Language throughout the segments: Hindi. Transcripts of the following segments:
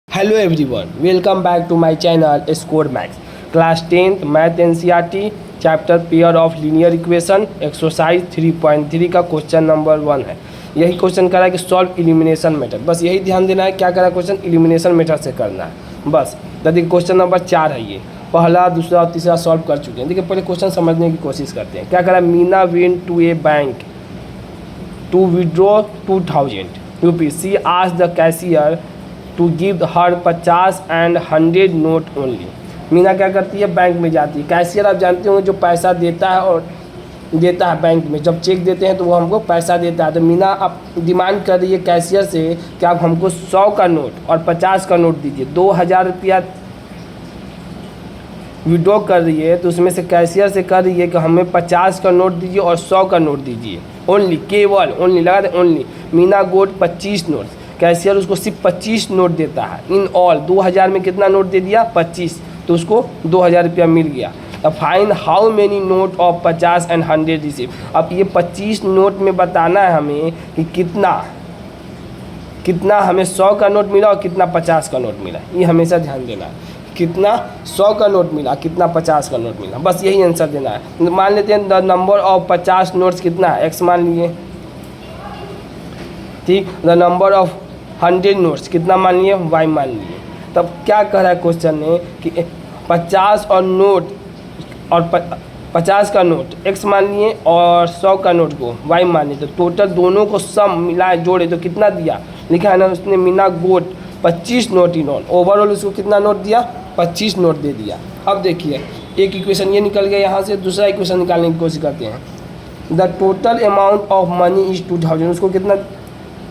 Hello everyone, welcome back to my channel Score Max. Class 10th Math NCERT chapter pair of linear equation exercise 3.3 का क्वेश्चन नंबर 1 है। यही क्वेश्चन करा है कि सॉल्व इलिमिनेशन मेथड। बस यही ध्यान देना है क्या करा क्वेश्चन इलिमिनेशन मेथड से करना है बस। तो देखिए क्वेश्चन नंबर 4 है, ये पहला दूसरा और तीसरा सॉल्व कर चुके हैं। देखिए पहले क्वेश्चन समझने की कोशिश करते हैं। क्या करा, Meena went to a bank to withdraw 2000 rupees. She asked the cashier to give her 50 and 100 note only. Meena क्या करती है, बैंक में जाती है। कैशियर आप जानते होंगे जो पैसा देता है और देता है बैंक में, जब चेक देते हैं तो वो हमको पैसा देता है। तो मीना अब डिमांड कर रही है कैशियर से कि आप हमको 100 का नोट और 50 का नोट दीजिए। 2000 रुपया विड्रॉ कर रही है तो उसमें से कैशियर से कर रही है कि हमें 50 का नोट दीजिए और 100 का नोट दीजिए। ओनली, केवल, ओनली लगा दे only. Meena got 25 note, cashier उसको सिर्फ 25 नोट देता है। इन ऑल 2000 में कितना नोट दे दिया, 25, तो उसको 2000 रुपया मिल गया। अब find how many note of 50 and 100 receive. अब ये 25 नोट में बताना है हमें कि कितना हमें 100 का नोट मिला और कितना 50 का नोट मिला। ये हमेशा ध्यान देना है, कितना 100 का नोट मिला, कितना 50 का नोट मिला, बस यही आंसर देना है। मान लेते हैं द नंबर ऑफ 50 नोट्स कितना है, x मान लिए, ठीक। द नंबर ऑफ 100 नोट्स कितना मान लिए, y मान लिए। तब क्या कह रहा है क्वेश्चन ने कि 50 और नोट और 50 का नोट x मान लिए और 100 का नोट को y मान लिए। तो टोटल दोनों को सम मिलाए जोड़े तो कितना दिया, लिखा है ना उसने, Meena got 25 note in all. Overall उसको कितना नोट दिया, 25 नोट दे दिया। अब देखिए एक इक्वेशन ये निकल गया यहाँ से, दूसरा इक्वेशन निकालने की कोशिश करते हैं। The total amount of money is 2000। उसको कितना,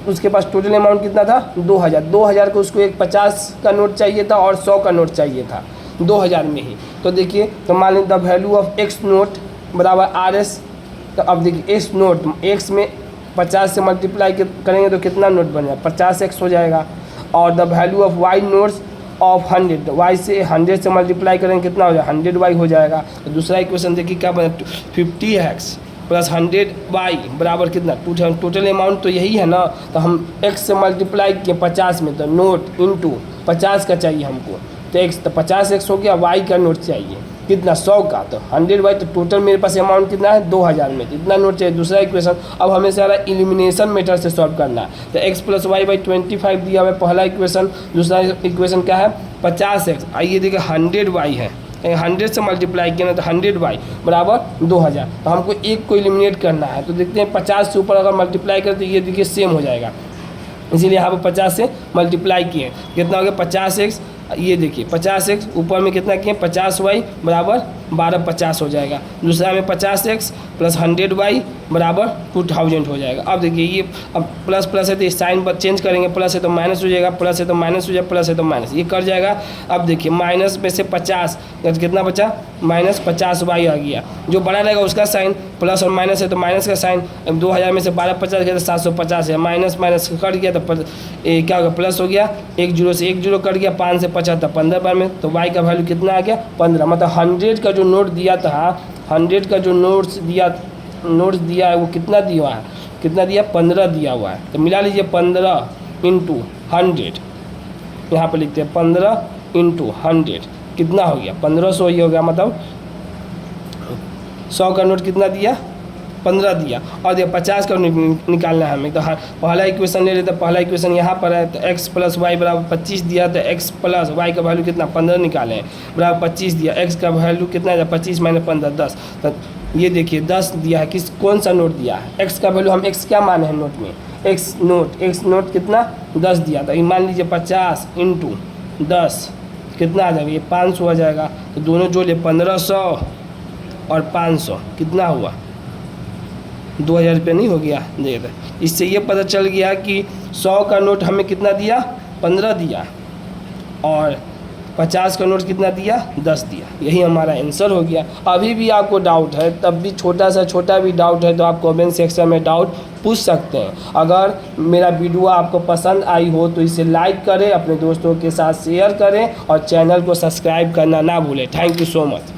उसके पास टोटल अमाउंट कितना था, 2000। 2000 को उसको एक 50 का नोट चाहिए था और 100 का नोट चाहिए था 2000 में ही। तो देखिए, तो मान लें the value of x note बराबर आर एस। तो अब देखिए एक्स नोट, एक्स में 50 से मल्टीप्लाई करेंगे तो कितना नोट बनेगा, 50x हो जाएगा। और the value of Y notes of 100, Y से 100 से मल्टीप्लाई करेंगे कितना हो जाएगा, 100y हो जाएगा। तो दूसरा इक्वेशन देखिए क्या बना, 50x प्लस 100y बराबर कितना, टोटल अमाउंट तो यही है ना। तो हम x से मल्टीप्लाई किए 50 में, तो नोट इंटू 50 का चाहिए हमको, तो x तो 50x हो गया, y का नोट चाहिए कितना, 100 का, तो 100y। तो टोटल मेरे पास अमाउंट कितना है, 2000 में, तो इतना नोट चाहिए। दूसरा इक्वेशन अब हमें सारा इलिमिनेशन मेथड से सॉल्व करना है। तो x प्लस वाई बाई 25 दिया हुआ है पहला इक्वेशन। दूसरा इक्वेशन क्या है, 50x, आइए देखिए 100y है, 100 से मल्टीप्लाई किया ना तो 100y बराबर 2000। तो हमको एक को एलिमिनेट करना है। तो देखते हैं 50 से ऊपर अगर मल्टीप्लाई करें तो ये देखिए सेम हो जाएगा, इसीलिए यहाँ पर 50 से मल्टीप्लाई किए, कितना हो गया 50x। ये देखिए 50x ऊपर में कितना किए 50y बराबर 1250 हो जाएगा। दूसरा में 50x प्लस 100y बराबर 2000 हो जाएगा। अब देखिए ये अब प्लस प्लस है तो साइन पर चेंज करेंगे, प्लस है तो माइनस हो जाएगा, प्लस है तो माइनस हो जाएगा, प्लस है तो माइनस, ये कर जाएगा। अब देखिए माइनस में से 50 कितना बचा, माइनस 50y आ गया। जो बड़ा रहेगा उसका साइन, प्लस और माइनस है तो माइनस का साइन। अब 2000 में से 1250 गया तो 750 है, माइनस माइनस कट गया तो क्या होगा, प्लस हो गया। 1 0 से 1 0 कट गया, 5 से 75, 15 बार में, तो y का वैल्यू कितना आ गया 15। मतलब 100 का जो नोट दिया था, 100 का जो नोट्स दिया है वो कितना दिया हुआ है, कितना दिया, 15 दिया हुआ है। तो मिला लीजिए 15 इंटू 100, यहाँ पर लिखते हैं 15 इंटू 100 कितना हो गया, 1500 ही हो गया। मतलब 100 का नोट कितना दिया, 15 दिया। और ये 50 का निकालना है हमें। तो हाँ, पहला इक्वेशन ले लेते हैं। पहला इक्वेशन यहाँ पर है, तो x प्लस वाई बराबर 25 दिया, तो x प्लस वाई का वैल्यू कितना 15 निकाले हैं, बराबर 25 दिया। x का वैल्यू कितना है, 25 माइनस 15 10। तो ये देखिए 10 दिया है, किस कौन सा नोट दिया है, x का वैल्यू हम x क्या माने हैं नोट में, x नोट कितना 10 दिया था। मान लीजिए 50 इंटू 10 कितना आ जाएगा, ये 500 आ जाएगा। तो दोनों जोड़े 1500 और 500 कितना हुआ, 2000 रुपये नहीं हो गया। देखिए इससे ये पता चल गया कि 100 का नोट हमें कितना दिया, 15 दिया, और 50 का नोट कितना दिया, 10 दिया। यही हमारा आंसर हो गया। अभी भी आपको डाउट है, तब भी छोटा सा छोटा भी डाउट है तो आप कमेंट सेक्शन में डाउट पूछ सकते हैं। अगर मेरा वीडियो आपको पसंद आई हो तो इसे लाइक करें, अपने दोस्तों के साथ शेयर करें और चैनल को सब्सक्राइब करना ना भूलें। Thank you so much.